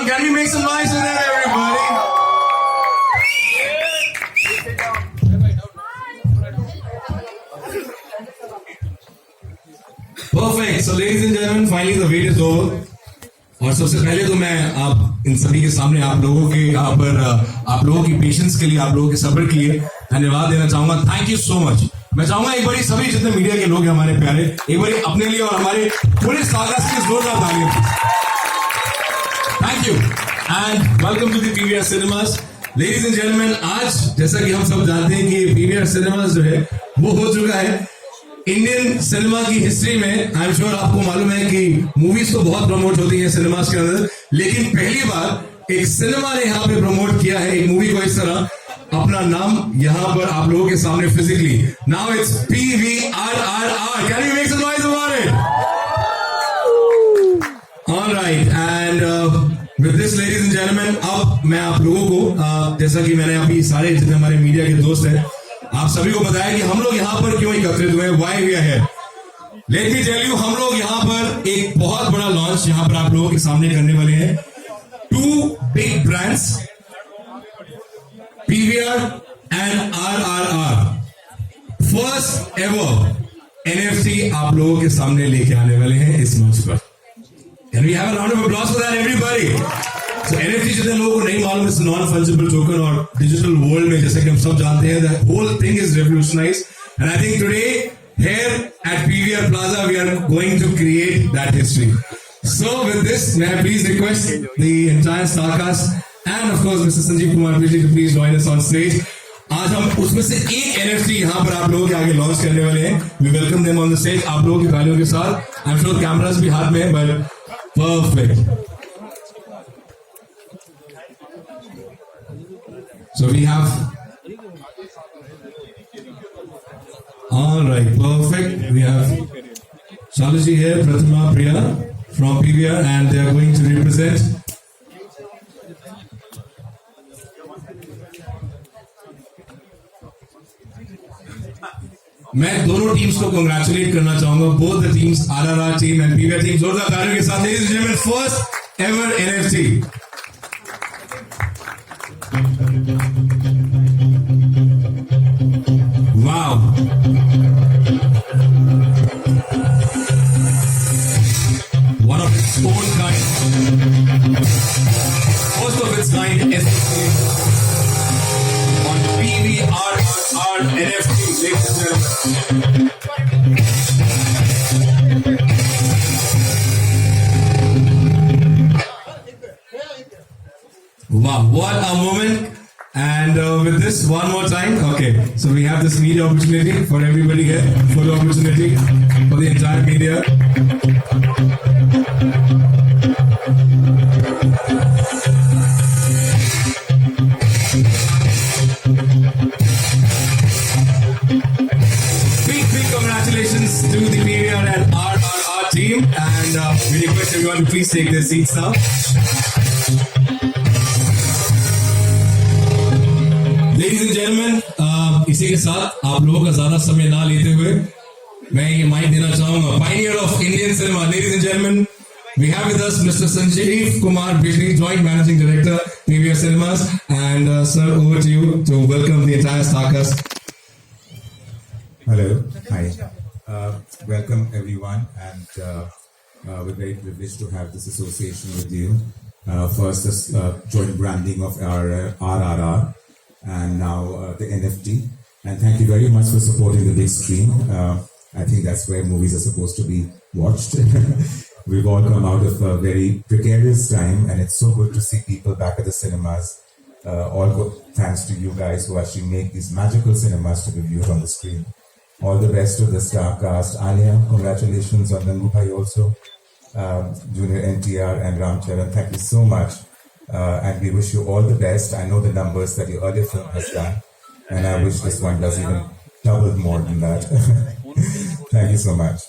on, can we make some noise for them, everybody? Perfect. So, ladies and gentlemen, finally the wait is over. और सबसे पहले तो मैं आप इन सभी के सामने आप लोगों के यहाँ पर आप लोगों की पेशेंस के लिए, आप लोगों के सब्र के लिए धन्यवाद देना चाहूंगा. Thank you so much. मैं चाहूंगा एक बारी सभी जितने मीडिया के लोग हैं हमारे प्यारे, एक बारी अपने लिए और हमारे पूरे सागास के जोरदार तालियां. Thank you and welcome to the PVR cinemas. Ladies and gentleman, आज जैसा कि हम सब जानते हैं कि पीवीआर सिनेमास जो है वो हो चुका है इंडियन सिनेमा की हिस्ट्री में. आई एम श्योर आपको मालूम है कि मूवीज तो बहुत प्रमोट होती हैं सिनेमास के अंदर, लेकिन पहली बार एक सिनेमा ने यहाँ पे प्रमोट किया है एक मूवी को इस तरह, अपना नाम यहाँ पर आप लोगों के सामने physically. Now it's PVRRR. Can you make some noise about it? Alright, and with this ladies and gentleman, अब मैं आप लोगों को जैसा कि मैंने अभी सारे जितने हमारे मीडिया के दोस्त हैं आप सभी को बताया कि हम लोग यहाँ पर क्यों एकत्रित हुए, why we are here. Let me tell you, हम लोग यहाँ पर एक बहुत बड़ा लॉन्च यहाँ पर आप लोगों के सामने करने वाले हैं. 2 big brands, PVR and RRR. First ever NFT आप लोगों के सामने लेके आने वाले हैं इस मंच पर. Can we have a round of applause for that, everybody? So NFT जितने लोगों को नहीं मालूम, इस नॉन फंजिबल टोकन और डिजिटल वर्ल्ड में जैसे कि हम सब जानते हैं, the whole thing is revolutionized, and I think today here at PVR Plaza we are going to create that history. So with this, may I please request the entire starcast and of course Mr. Sanjeev Kumar Bijli to please join us on stage. आज हम उसमें से एक NFT यहाँ पर आप लोगों के आगे लॉन्च करने वाले हैं. We welcome them on the stage. आप लोगों की तालियों के साथ. I'm sure कैमरास भी हाथ में है, but perfect. So we have, all right, perfect. We have Shalaji here, Pratima, Priya from PVR, and they are going to represent. मैं दोनों टीम्स को कंग्रेचुलेट करना चाहूंगा, both the teams, RRR team and PVR team. जोरदार तालियों के साथ, ladies and gentlemen, first ever NFT. Wow. One of its own kind. Most of its kind is on PVRR NFT, ladies and gentlemen. Wow, what a moment. And with this, one more time. Okay, so we have this media opportunity for everybody here. Full opportunity for the entire media. Big congratulations to the PVR and RRR team. And we request everyone to please take their seats now. Ladies and gentlemen, इसी के साथ आप लोगों का ज्यादा समय ना लेते हुए मैं ये माइक देना चाहूंगा pioneer of Indian cinema. Ladies and gentlemen, we have with us Mr. Sanjeev Kumar Bijli, Joint Managing Director, PVR Cinemas, and sir, over to you to welcome the entire starcast. Hello, hi, welcome everyone, and we're very privileged to have this association with you. First, this joint branding of our RRR. And now the NFT. And thank you very much for supporting the big screen. I think that's where movies are supposed to be watched. We've all come out of a very precarious time, and it's so good to see people back at the cinemas. All good thanks to you guys who actually make these magical cinemas to be viewed on the screen. All the best to the star cast. Alia, congratulations on Nangu Bhai also. Junior NTR and Ramcharan, thank you so much. And we wish you all the best. I know the numbers that your earlier film has done, and I wish this one does even double more than that. Thank you so much.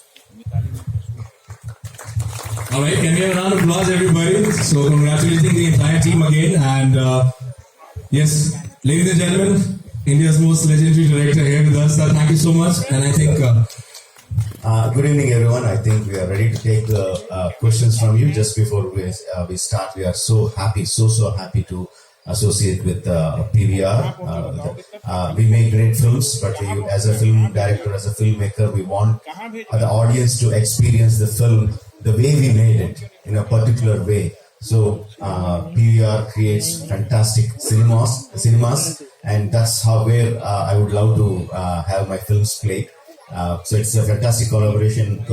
All right, can we have a round of applause, everybody? So congratulating the entire team again. And yes, ladies and gentlemen, India's most legendary director here with us. Thank you so much. And I think Good evening, everyone. I think we are ready to take the questions from you. Just before we start, we are so happy, so happy to associate with PVR. We make great films, but as a film director, as a filmmaker, we want the audience to experience the film the way we made it in a particular way. So PVR creates fantastic cinemas, and that's how where I would love to have my films played. So it's a fantastic collaboration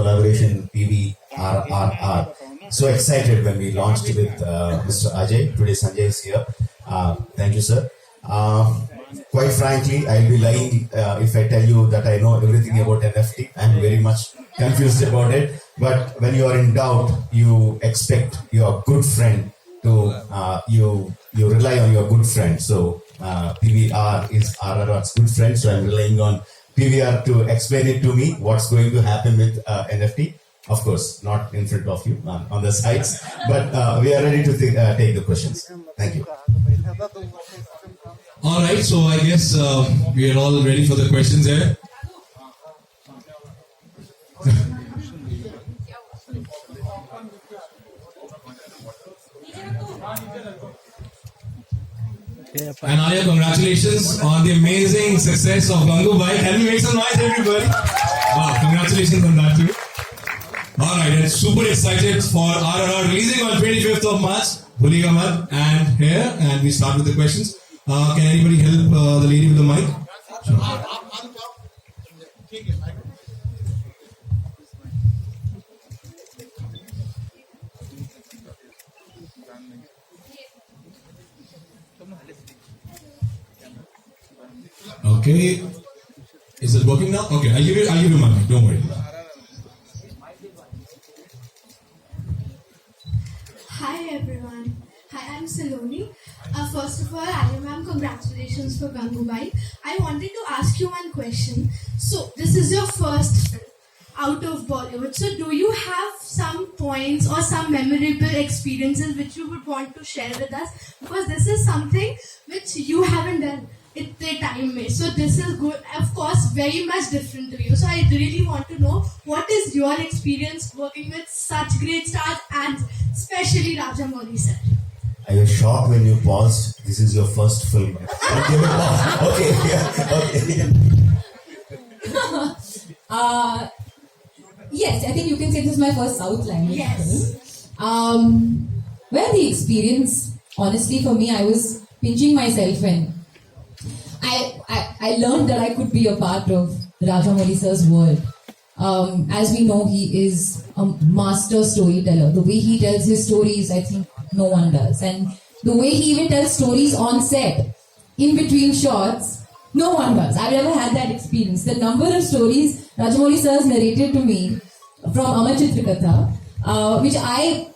PV RRR. So excited when we launched with Mr. Ajay. Today Sanjay is here. Thank you, sir. Quite frankly, I'll be lying if I tell you that I know everything about NFT. I'm very much confused about it. But when you are in doubt, you expect your good friend to you rely on your good friend. So PVR is RRR's good friend. So I'm relying on PVR to explain it to me what's going to happen with NFT. Of course, not in front of you, on the sides, but we are ready to take the questions. Thank you. All right, so I guess we are all ready for the questions here. And Arya, congratulations on the amazing success of Gangubai. Can we make some noise, everybody? Wow, congratulations on that too. Alright, and super excited for RRR releasing on 25th of March. Bhuliga Mat, and here, and we start with the questions. Can anybody help the lady with the mic? Okay. Is it working now? Okay, I'll give you my mic, don't worry. Hi everyone. Hi, I'm Saloni. First of all, Arya ma'am, congratulations for Gangubai. I wanted to ask you one question. So, this is your first film out of Bollywood. So, do you have some points or some memorable experiences which you would want to share with us? Because this is something which you haven't done. Itne time mein. So this is good, of course, very much different to you. So I really want to know what is your experience working with such great stars and especially Rajamouli sir. I was shocked when you paused. This is your first film. Okay, yeah, okay. Yes, I think you can say this is my first South language Yes. film. Well, the experience, honestly, for me, I was pinching myself when I learned that I could be a part of Rajamouli sir's world. As we know, he is a master storyteller. The way he tells his stories, I think no one does. And the way he even tells stories on set, in between shots, no one does. I've never had that experience. The number of stories Rajamouli sir has narrated to me from Amar Chitrikatha, which I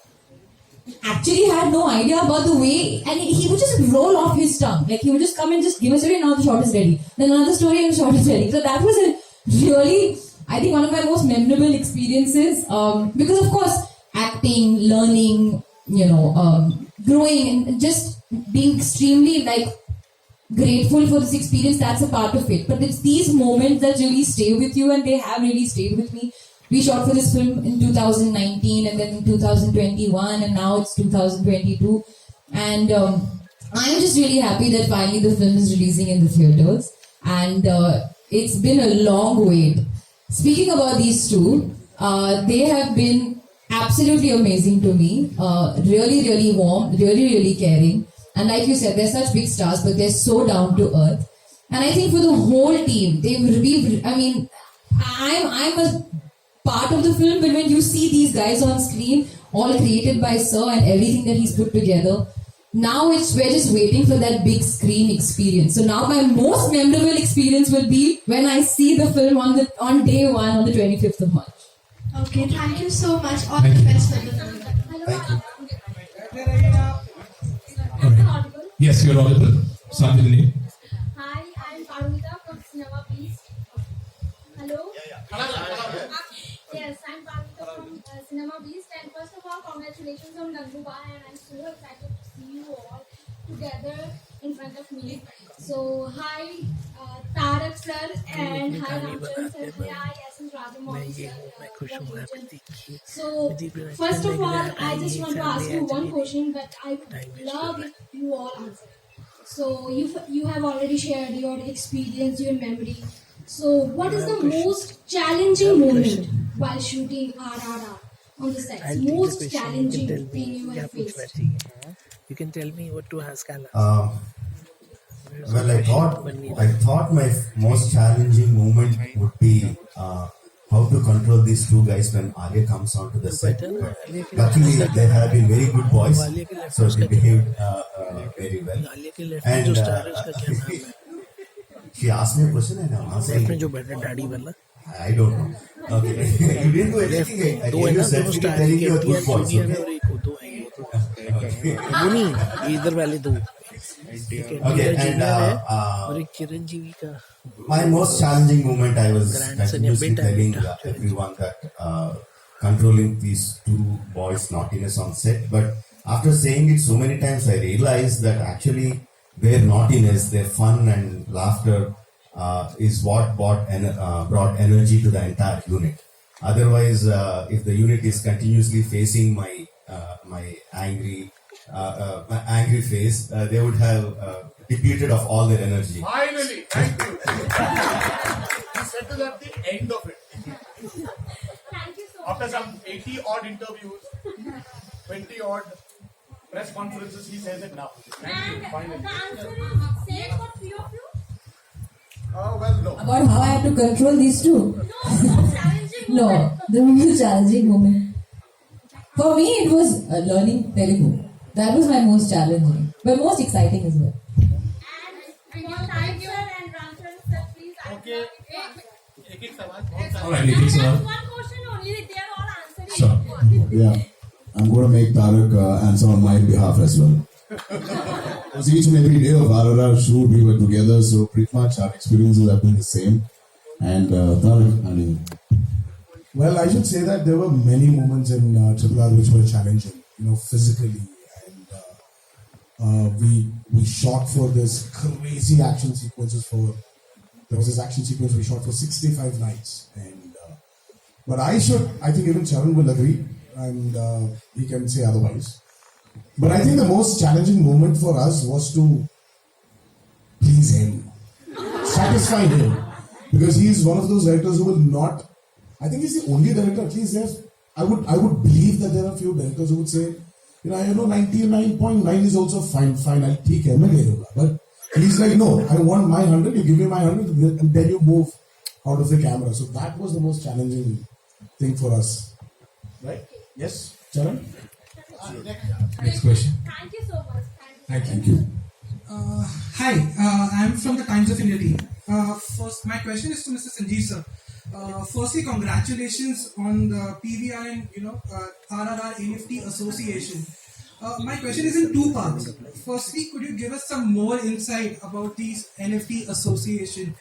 actually had no idea about the way, and he would just roll off his tongue. Like he would just come and just give a story, now the shot is ready. Then another story and the shot is ready. So that was a really, I think, one of my most memorable experiences. Because of course, acting, learning, growing, and just being extremely grateful for this experience, that's a part of it. But it's these moments that really stay with you, and they have really stayed with me. We shot for this film in 2019 and then in 2021 and now it's 2022. And I'm just really happy that finally the film is releasing in the theatres. And it's been a long wait. Speaking about these two, they have been absolutely amazing to me. Really, really warm, really, really caring. And like you said, they're such big stars, but they're so down to earth. And I think for the whole team, I'm a part of the film, but when you see these guys on screen, all created by Sir and everything that he's put together, now we're just waiting for that big screen experience. So now my most memorable experience will be when I see the film on day one, on the 25th of March. Okay, thank you so much. All the best for the film. Right. Yes, you're audible. Start with the name. Hi, I'm Parmita from Cinema Beast. Hello? Yes, I'm Parmita from Cinema Beast. And first of all, congratulations on Gangubai, and I'm so excited to see you all together in front of me. So, hi, Tarak sir, and hi, Ramcharan sir. Hi, Essence Rajamouli sir, what region. So, first of all, I just want to ask you one question, but I would love if you all answer. So, you have already shared your experience, your memory. So, what is the most challenging moment while shooting RRR on the set? Most challenging thing you have faced? You can tell me what to ask Allah. Well, I thought my most challenging moment would be how to control these two guys when Alia comes onto the set. But luckily, they have been very good boys, so they behaved very well. And she asked me a question and I'm answering. अपने जो बेटा daddy वाला I don't know. Okay, you didn't do anything. I दो gave है you ना दोनों certificate star telling के you a good boy. Junior है Okay? और एक वो दो है वो नहीं इधर वाले दो Okay, and और एक चिरंजीवी का my most challenging moment, I was Grandson, yeah, continuously beta, telling beta. everyone that controlling these two boys' naughtiness on set. But after saying it so many times, I realized that actually their naughtiness, their fun and laughter is what brought energy to the entire unit. Otherwise, if the unit is continuously facing my angry face, they would have depleted of all their energy. Finally, thank you. He settled at the end of it. Thank you so much. After some 80 odd interviews, 20 odd press conferences, he says it now. Thank you, And finally. the answer is same for three of you? Well, no. About how I had to control these two? No, most challenging No, moment. the most challenging moment. For me, it was learning Telugu. That was my most challenging, but most exciting as well. And for time sir and Ramcharan sir, please answer. All right, Nikhil, sir. One question only, they are all answering. Sure. Yeah, I'm going to make Tarak answer on my behalf as well. Because each and every day of RRR shoot, we were together, so pretty much our experiences have been the same. And Tarak, I mean, well, I should say that there were many moments in Triple R which were challenging, physically, and we shot for this crazy action sequences there was this action sequence we shot for 65 nights, and but I think even Charan will agree, and he can say otherwise. But I think the most challenging moment for us was to please him, satisfy him, because he is one of those directors who will not. I think he's the only director. At least I would believe that there are a few directors who would say, 99.9 is also fine. I'll take him. But he's like, no, I want my 100. You give me my 100, and then you move out of the camera. So that was the most challenging thing for us, right? Yes, Charan. Next question. Thank you so much. Thank you. Hi, I'm from the Times of India team. First, my question is to Mr. Sanjeev sir. Firstly, congratulations on the PVR and RRR NFT Association. My question is in two parts. Firstly, could you give us some more insight about these NFT Association,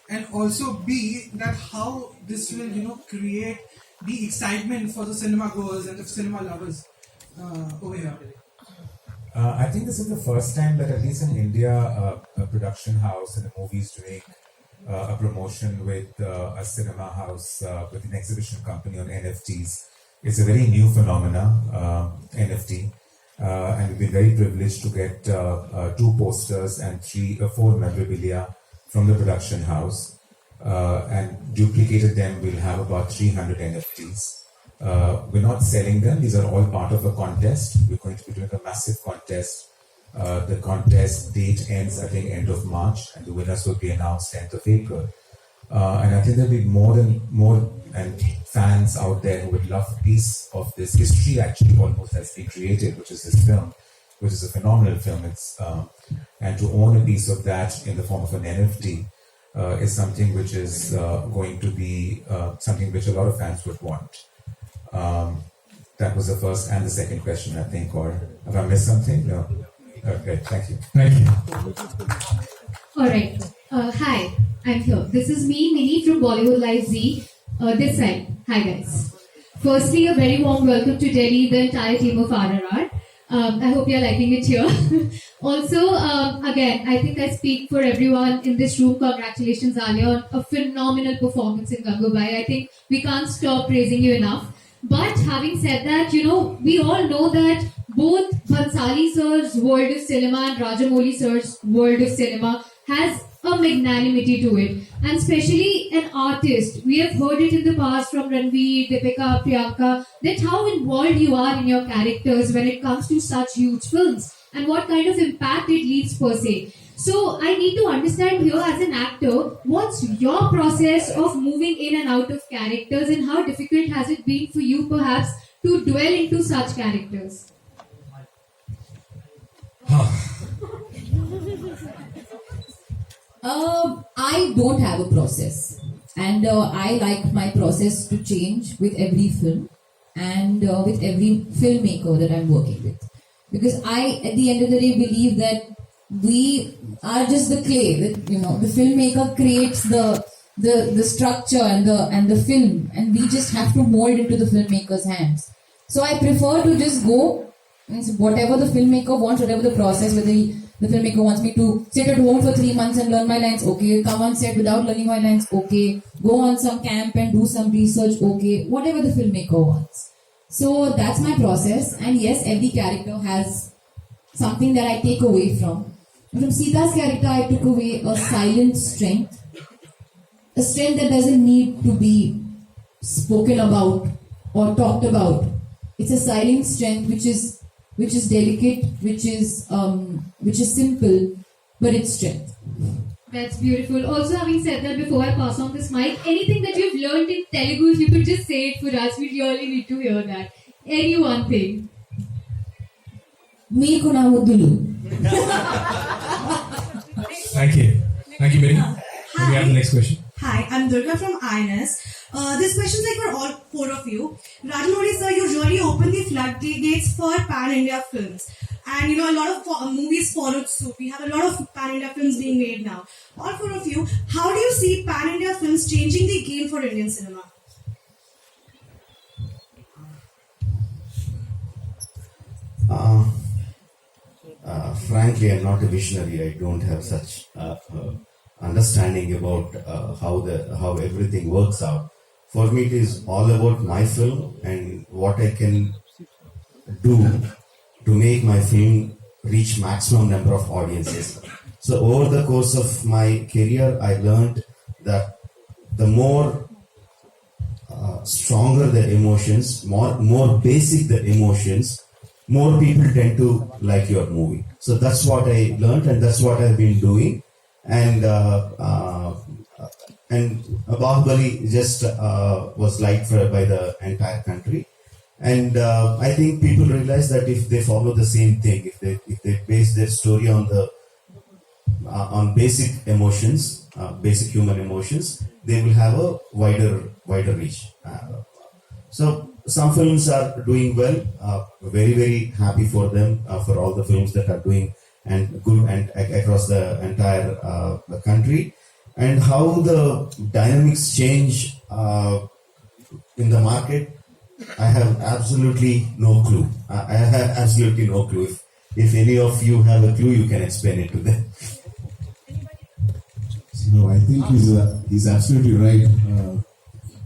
and also B, that how this will create the excitement for the cinema goers and the cinema lovers over here. I think this is the first time that at least in India, a production house and a movie is doing a promotion with a cinema house with an exhibition company on NFTs. It's a very new phenomena, NFT, and we've been very privileged to get 2 posters and 4 memorabilia from the production house, and duplicated them. We'll have about 300 NFTs. We're not selling them. These are all part of a contest. We're going to be doing a massive contest. The contest date ends, I think, end of March, and the winners will be announced 10th of April. And I think there'll be more and fans out there who would love a piece of this history actually almost has been created, which is this film, which is a phenomenal film. And to own a piece of that in the form of an NFT is something which is going to be something which a lot of fans would want. That was the first and the second question, I think, or have I missed something? No. Okay, thank you. Thank you. All right. Hi, I'm here. This is me, Mini from Bollywood Live Z. This side. Hi, guys. Firstly, a very warm welcome to Delhi, the entire team of RRR. I hope you're liking it here. Also, again, I think I speak for everyone in this room. Congratulations, Alia, on a phenomenal performance in Gangubai. I think we can't stop praising you enough. But having said that, we all know that both Bhansali sir's world of cinema and Rajamouli sir's world of cinema has a magnanimity to it. And especially an artist, we have heard it in the past from Ranveer, Deepika, Priyanka, that how involved you are in your characters when it comes to such huge films and what kind of impact it leaves per se. So I need to understand here as an actor, what's your process of moving in and out of characters and how difficult has it been for you perhaps to dwell into such characters? I don't have a process, and I like my process to change with every film and with every filmmaker that I'm working with, because I, at the end of the day, believe that we are just the clay. That the filmmaker creates the structure and the film, and we just have to mold into the filmmaker's hands. So I prefer to just go, means whatever the filmmaker wants, whatever the process, whether the filmmaker wants me to sit at home for 3 months and learn my lines, okay. Come on set without learning my lines, okay. Go on some camp and do some research, okay. Whatever the filmmaker wants. So that's my process. And yes, every character has something that I take away from. From Sita's character, I took away a silent strength. A strength that doesn't need to be spoken about or talked about. It's a silent strength which is delicate, which is simple, but it's strength. That's beautiful. Also, having said that, before I pass on this mic, anything that you've learned in Telugu, if you could just say it for us, we really need to hear that. Any one thing. Meeku na muddulu. Thank you. Thank you, Benny. We have the next question. Hi, I'm Durga from INS. This question is like for all four of you. Rajamouli sir, you really opened the floodgates for pan-India films. And a lot of movies followed suit. We have a lot of pan-India films being made now. All four of you, how do you see pan-India films changing the game for Indian cinema? Frankly, I'm not a visionary. I don't have such understanding about how everything works out. For me, it is all about my film and what I can do to make my film reach maximum number of audiences. So over the course of my career, I learned that the more stronger the emotions, more basic the emotions, more people tend to like your movie. So that's what I learned, and that's what I've been doing. And Bahubali just was liked by the entire country. And I think people realize that if they follow the same thing, if they base their story on basic emotions, basic human emotions, they will have a wider reach. So some films are doing well. Very, very happy for them, for all the films that are doing and good and across the entire country. And how the dynamics change in the market, I have absolutely no clue. I have absolutely no clue. If any of you have a clue, you can explain it to them. No, I think he's absolutely right.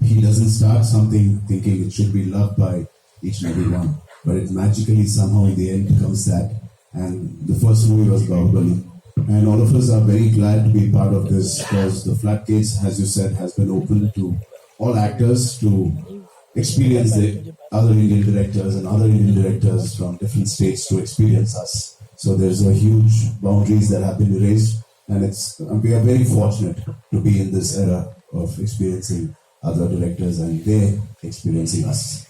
He doesn't start something thinking it should be loved by each and every one, but it magically somehow in the end becomes that. And the first movie was Bahubali. And all of us are very glad to be part of this because the floodgates, as you said, has been open to all actors to experience the other Indian directors and other Indian directors from different states to experience us. So there's a huge boundaries that have been erased, and we are very fortunate to be in this era of experiencing other directors and they experiencing us.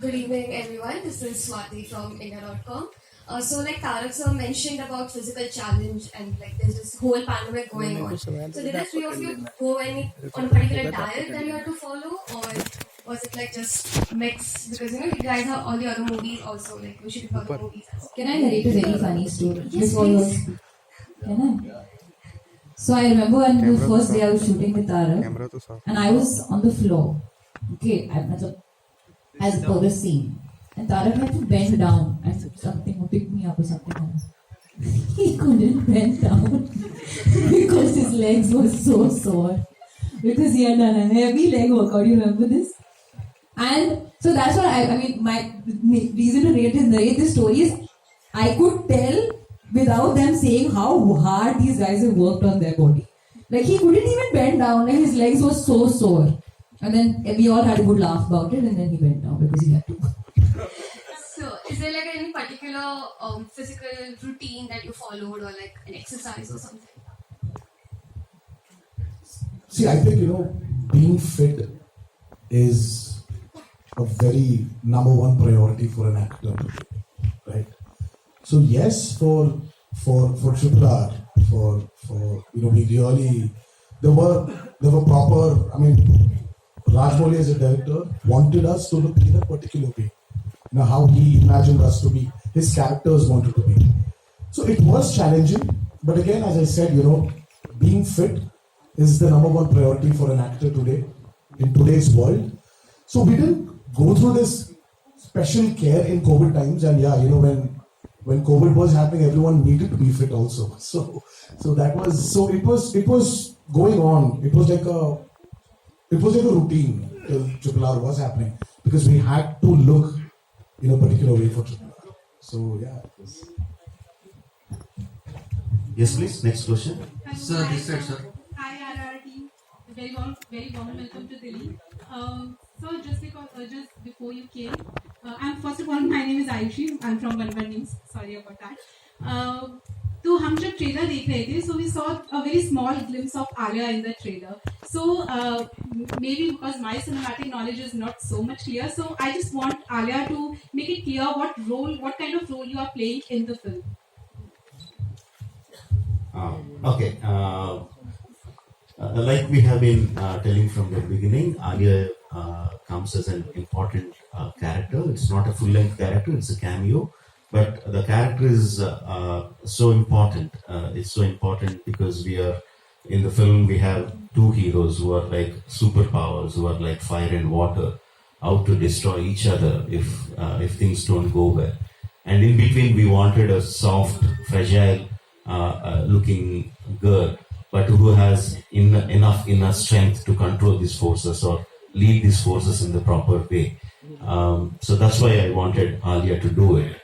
Good evening, everyone. This is Swati from India.com. So, like Tarak sir mentioned about physical challenge and like there's this whole pandemic going on. So, did the three of you go on a particular diet that you had to follow, or was it like just mix? Because you guys have all the other movies also. Like we should follow movies. Can I narrate a very funny story? Yes, please. Can I? So I remember on the first day I was shooting with Tarak, and I was on the floor. Okay, as per the scene. And Tarak had to bend down and something or pick me up or something else. He couldn't bend down because his legs were so sore. Because he had done a heavy leg workout, you remember this? And so that's what I mean, my reason to narrate this story is I could tell without them saying how hard these guys have worked on their body. Like he couldn't even bend down, like his legs were so sore. And then we all had a good laugh about it, and then he bent down because he had to. So, is there like any particular physical routine that you followed, or like an exercise or something? See, I think, being fit is a very number one priority for an actor, right? So yes, for RRR, we really, there were proper, Rajmouli as a director wanted us to look in a particular way. How he imagined us to be, his characters wanted to be. So it was challenging, but again, as I said, being fit is the number one priority for an actor today, in today's world. So we didn't go through this special care in COVID times, and when COVID was happening, everyone needed to be fit also. So that was, so it was going on. It was like a routine till RRR was happening, because we had to look in a particular way for RRR. So yeah, it was. Yes, please. Next question. Sir, this side, sir. Hi, RRR team. Very warm welcome to Delhi. So just before you came, first of all, my name is Ayushi. I'm from One News. Sorry about that. तो हम जब trailer देख रहे थे, so we saw a very small glimpse of Alia in the trailer. So maybe because my cinematic knowledge is not so much clear, so I just want Alia to make it clear what kind of role you are playing in the film. Okay. Like we have been telling from the beginning, Alia comes as an important character. It's not a full-length character; it's a cameo. But the character is so important. It's so important because we are in the film. We have two heroes who are like superpowers, who are like fire and water, out to destroy each other if things don't go well. And in between, we wanted a soft, fragile looking girl, but who has enough inner strength to control these forces or lead these forces in the proper way. So that's why I wanted Alia to do it.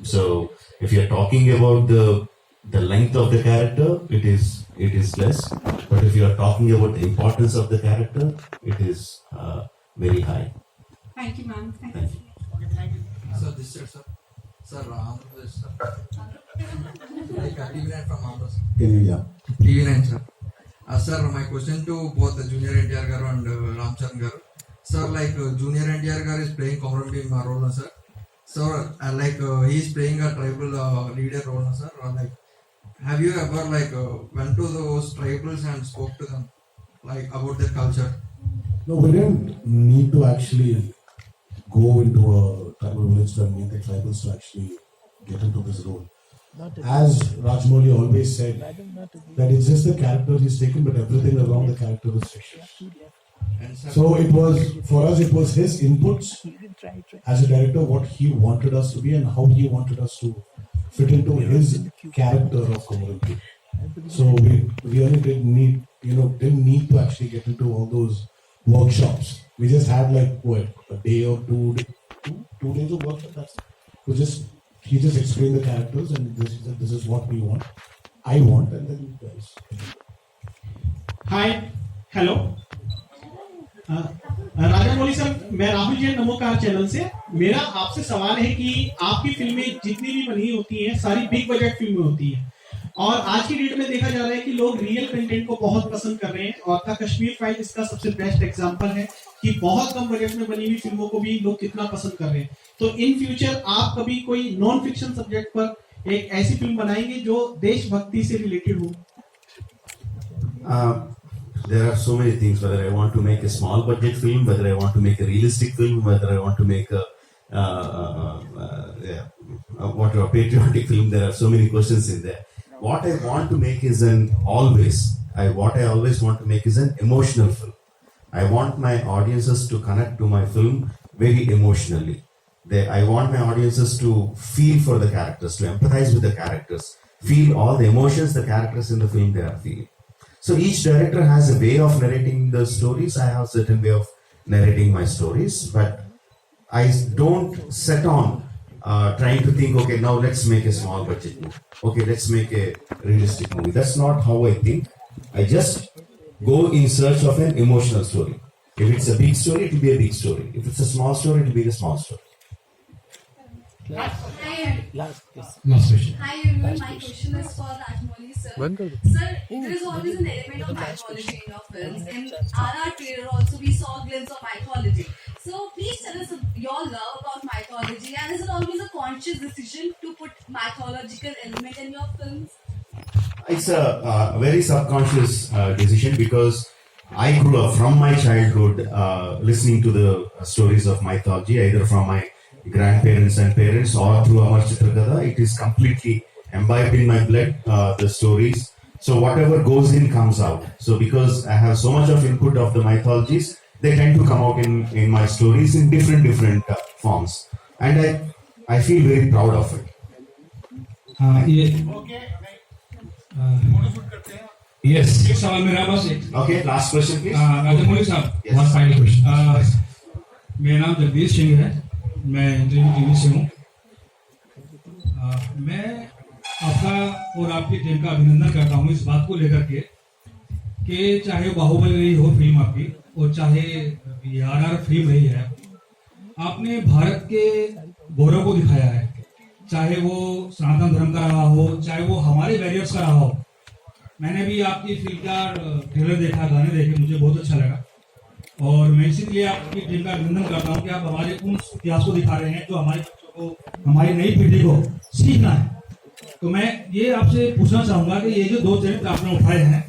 So if you're talking about the length of the character, it is less. But if you're talking about the importance of the character, it is very high. Thank you, ma'am. Thank you. Okay, thank you. Sir, this side, sir. Sir, Andhra, sir. Like TV9 from Andhra. Yeah. TV9, sir. Sir, my question to both the Junior NTR Garu and Ramcharan Garu. Sir, like Junior NTR Garu is playing Komaram role, sir. So, he is playing a tribal leader role, sir. Or like, have you ever went to those tribals and spoke to them, like about their culture? No, we didn't need to actually go into a tribal village to meet the tribals to actually get into this role. As Rajmouli always said, that it's just the character he's taken, but everything around the character is fiction. So it was, for us, it was his inputs as a director, what he wanted us to be and how he wanted us to fit into his character of Komaram. So we really didn't need to actually get into all those workshops. We just had a day or two days of workshop. He just explained the characters and this is what we want. I want, and then you guys. Hi, hello. Rajamouli sir, मैं Rahul Jain Namokar channel से। मेरा आपसे सवाल है कि आपकी फिल्में जितनी भी बनी होती हैं सारी बिग बजट फिल्में होती हैं, और आज की डेट में देखा जा रहा है कि लोग रियल कंटेंट को बहुत पसंद कर रहे हैं, और आपका कश्मीर फाइल इसका सबसे बेस्ट एग्जांपल है कि बहुत कम बजट में बनी हुई फिल्मों को भी लोग कितना पसंद कर रहे हैं। तो इन फ्यूचर आप कभी कोई नॉन फिक्शन सब्जेक्ट पर एक ऐसी फिल्म बनाएंगे जो देशभक्ति से रिलेटेड हो? There are so many things, whether I want to make a small budget film, whether I want to make a realistic film, whether I want to make a patriotic film. There are so many questions in there. What I want to make is what I always want to make is an emotional film. I want my audiences to connect to my film very emotionally. I want my audiences to feel for the characters, to empathize with the characters, feel all the emotions the characters in the film they are feeling. So each director has a way of narrating the stories. I have a certain way of narrating my stories, but I don't set on trying to think, okay, now let's make a small budget movie. Okay, let's make a realistic movie. That's not how I think. I just go in search of an emotional story. If it's a big story, it will be a big story. If it's a small story, it will be a small story. Last question. Hi everyone, my question is for Rajmouli sir. Sir, there is always an element of mythology in your films. In RRR trailer also we saw a glimpse of mythology. So please tell us your love about mythology, and is it always a conscious decision to put mythological element in your films? It's a very subconscious decision because I grew up from my childhood listening to the stories of mythology, either from my grandparents and parents or through Amar Chitrakatha. It is completely imbibed in my blood, the stories. So whatever goes in comes out. So because I have so much of input of the mythologies, they tend to come out in my stories in different forms. And I feel very proud of it. Yes. Okay, last question please. Rajamouli साहब, one final question. मेरा नाम जगदीश सिंह है, मैं interview TV से हूँ. मैं आपका और आपकी टीम का अभिनंदन करता हूँ इस बात को लेकर के कि चाहे बाहुबली रही हो फिल्म आपकी और चाहे RRR फिल्म रही है, आपने भारत के गौरव को दिखाया है. चाहे वो सनातन धर्म का रहा हो, चाहे वो हमारे बैरियर्स का रहा हो. मैंने भी आपकी फिल्म का ट्रेलर देखा, गाने देखे, मुझे बहुत अच्छा लगा और मैं इसीलिए आपकी टीम का अभिनंदन करता हूँ कि आप हमारे उन इतिहास को दिखा रहे हैं जो हमारे बच्चों को, हमारी नई पीढ़ी को सीखना है. तो मैं ये आपसे पूछना चाहूंगा कि ये जो दो चरित्र आपने उठाए हैं,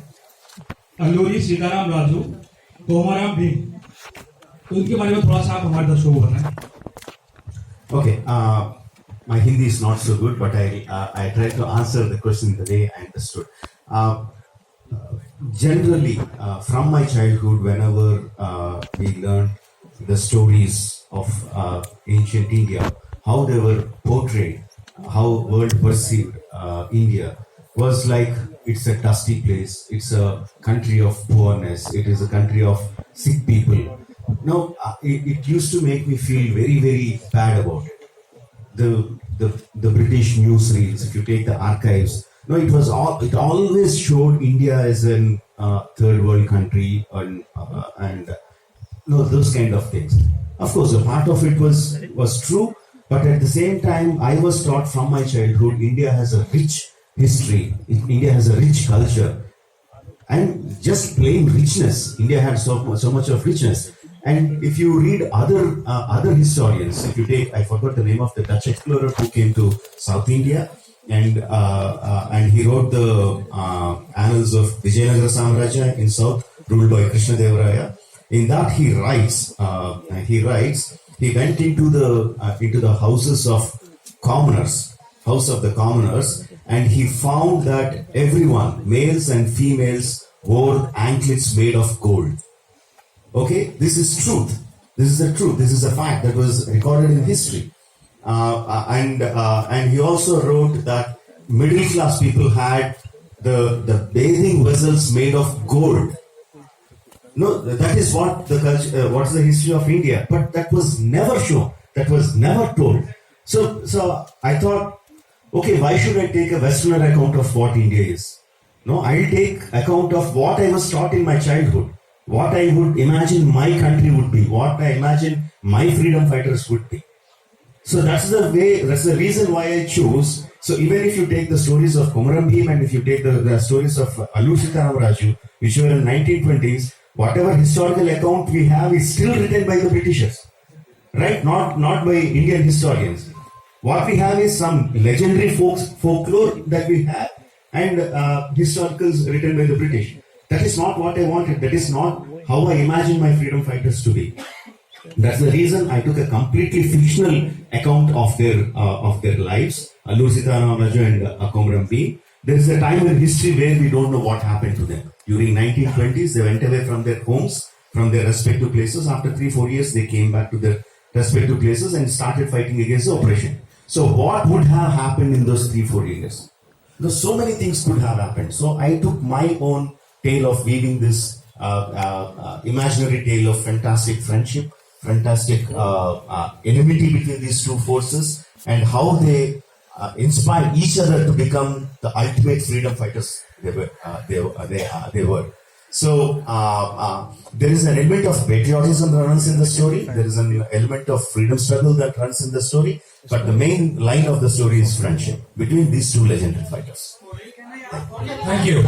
अल्लूरी सीताराम राजू, कोमाराम भीम, तो इनके बारे में थोड़ा सा आप हमारे दर्शकों को बताएं. Okay, my Hindi is not so good, but I try to answer the question the way I understood. Generally, from my childhood, whenever we learned the stories of ancient India, how they were portrayed, how world perceived India, was like it's a dusty place, it's a country of poorness, it is a country of sick people. Now, it used to make me feel very, very bad about it. The British newsreels, if you take the archives, no, it always showed India as a third world country and no, those kind of things. Of course, a part of it was true, but at the same time, I was taught from my childhood, India has a rich history, India has a rich culture, and just plain richness. India had so much of richness. And if you read other historians, if you take, I forgot the name of the Dutch explorer who came to South India, and he wrote the annals of Vijayanagara Samrajya in South, ruled by Krishnadevaraya. In that he writes, he went into the houses of commoners, house of the commoners, and he found that everyone, males and females, wore anklets made of gold. Okay, this is truth. This is the truth. This is a fact that was recorded in history. And he also wrote that middle class people had the bathing vessels made of gold. No, that is what the culture, what's the history of India. But that was never shown. That was never told. So I thought, okay, why should I take a Westerner account of what India is? No, I'll take account of what I was taught in my childhood. What I would imagine my country would be, what I imagine my freedom fighters would be. So that's the reason why I chose. So even if you take the stories of Komaram Bhim and if you take the stories of Alluri Sitaram Raju, which were in 1920s, whatever historical account we have is still written by the Britishers, right? Not by Indian historians. What we have is some legendary folklore that we have and historicals written by the British. That is not what I wanted. That is not how I imagine my freedom fighters to be. That's the reason I took a completely fictional account of their lives, Alluri Sitaram Raju and Komaram Bhim. There is a time in history where we don't know what happened to them. During 1920s, they went away from their homes, from their respective places. After 3-4 years, they came back to their respective places and started fighting against the oppression. So what would have happened in those 3-4 years? Because so many things could have happened. So I took my own tale of weaving this imaginary tale of fantastic friendship, fantastic enmity between these two forces, and how they inspire each other to become the ultimate freedom fighters they were. So there is an element of patriotism that runs in the story. There is an element of freedom struggle that runs in the story. But the main line of the story is friendship between these two legendary fighters. Thank you.